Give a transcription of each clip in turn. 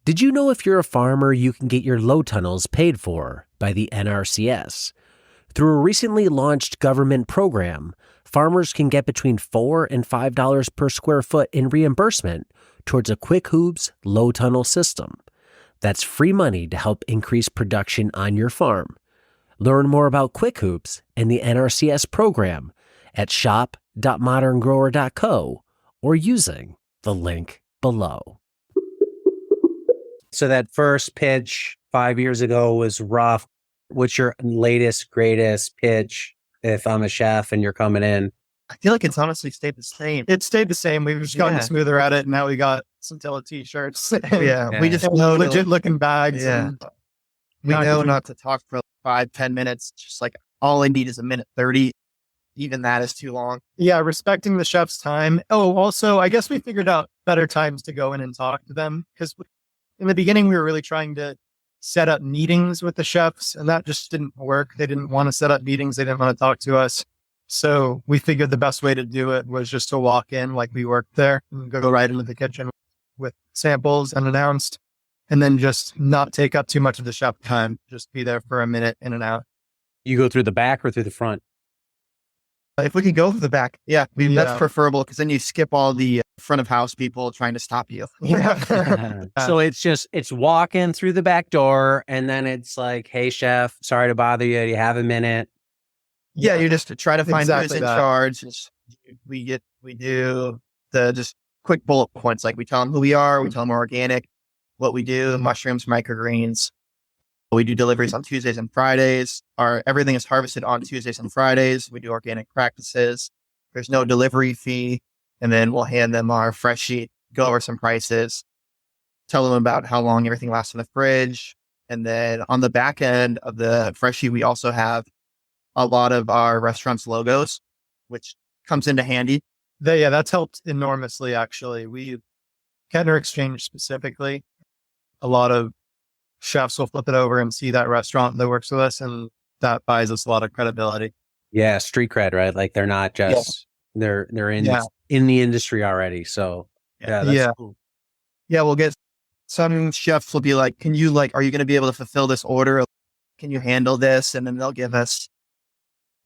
Did you know if you're a farmer, you can get your low tunnels paid for by the NRCS? Through a recently launched government program, farmers can get between $4 and $5 per square foot in reimbursement towards a Quick Hoops low tunnel system. That's free money to help increase production on your farm. Learn more about Quick Hoops and the NRCS program at shop.moderngrower.co or using the link below. So that first pitch 5 years ago was rough. What's your latest, greatest pitch if I'm a chef and you're coming in? I feel like it's honestly stayed the same. It stayed the same. We've just gotten smoother at it. And now we got Scintilla t-shirts. We just know legit looking bags. Yeah. We know not to talk for 5-10 minutes. Just like all I need is a minute 30. Even that is too long. Yeah, respecting the chef's time. Oh, also, I guess we figured out better times to go in and talk to them, because in the beginning we were really trying to set up meetings with the chefs, and that just didn't work. They didn't want to set up meetings. They didn't want to talk to us. So we figured the best way to do it was just to walk in like we worked there and go right into the kitchen with samples unannounced, and then just not take up too much of the chef time. Just be there for a minute, in and out. You go through the back or through the front? If we could go for the back, that's preferable, because then you skip all the front of house people trying to stop you. So it's walking through the back door, and then it's like, hey, chef, sorry to bother you. Do you have a minute? Yeah, you just try to find Exactly who's in charge. We do the just quick bullet points. Like we tell them who we are, we tell them we're organic, what we do, mushrooms, microgreens. We do deliveries on Tuesdays and Fridays. Everything is harvested on Tuesdays and Fridays. We do organic practices. There's no delivery fee. And then we'll hand them our fresh sheet, go over some prices, tell them about how long everything lasts in the fridge. And then on the back end of the fresh sheet, we also have a lot of our restaurant's logos, which comes into handy. That's helped enormously, actually. Kenner Exchange specifically, a lot of chefs will flip it over and see that restaurant that works with us, and that buys us a lot of credibility. Yeah, street cred, right? Like they're not just they're in the industry already. So that's cool. Yeah, we'll get some chefs will be like, are you going to be able to fulfill this order? Can you handle this? And then they'll give us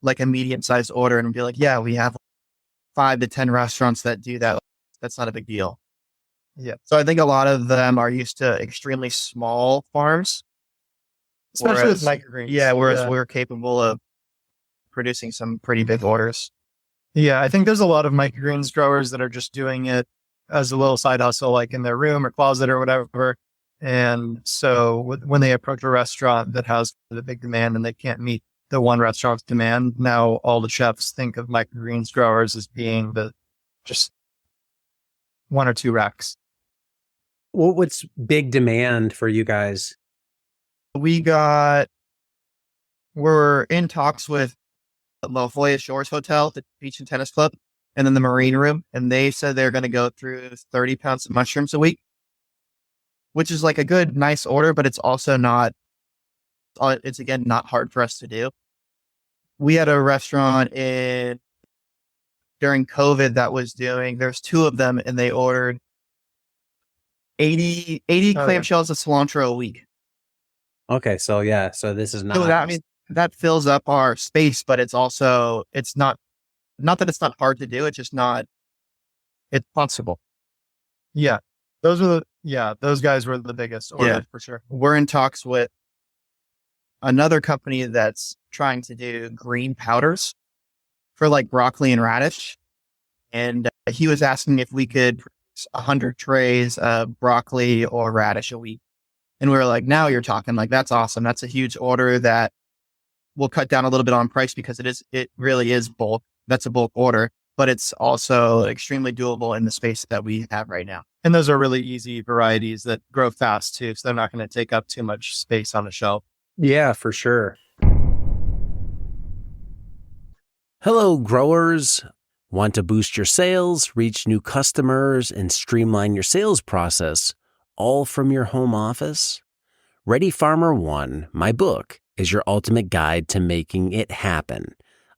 like a medium-sized order and be like, yeah, we have 5 to 10 restaurants that do that. That's not a big deal. Yeah. So I think a lot of them are used to extremely small farms. Especially with microgreens. Yeah, whereas we're capable of producing some pretty big orders. Yeah, I think there's a lot of microgreens growers that are just doing it as a little side hustle, like in their room or closet or whatever. And so when they approach a restaurant that has the big demand and they can't meet the one restaurant's demand, now all the chefs think of microgreens growers as being just 1 or 2 racks. What's big demand for you guys? We're in talks with La Jolla Shores Hotel, the beach and tennis club, and then the Marine Room. And they said they're going to go through 30 pounds of mushrooms a week, which is like a good, nice order, but it's also not, it's again, not hard for us to do. We had a restaurant during COVID that was there's 2 of them, and they ordered 80 clamshells of cilantro a week. Okay. So so this is not, so that fills up our space, but it's not that it's not hard to do. It's just it's possible. Yeah. Those guys were the biggest order for sure. We're in talks with another company that's trying to do green powders for like broccoli and radish. And he was asking if we could produce 100 trays of broccoli or radish a week. And we were like, now you're talking. Like, that's awesome. That's a huge order that will cut down a little bit on price, because it really is bulk. That's a bulk order, but it's also extremely doable in the space that we have right now. And those are really easy varieties that grow fast too. So they're not going to take up too much space on the shelf. Yeah, for sure. Hello, growers. Want to boost your sales, reach new customers, and streamline your sales process, all from your home office? Ready Farmer 1, my book, is your ultimate guide to making it happen.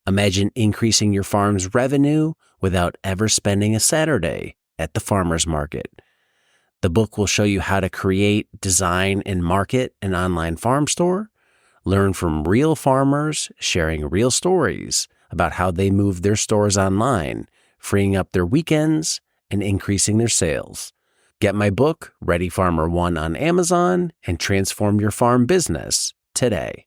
Imagine increasing your farm's revenue without ever spending a Saturday at the farmer's market. The book will show you how to create, design, and market an online farm store, learn from real farmers sharing real stories about how they move their stores online, freeing up their weekends and increasing their sales. Get my book, Ready Farmer 1, on Amazon and transform your farm business today.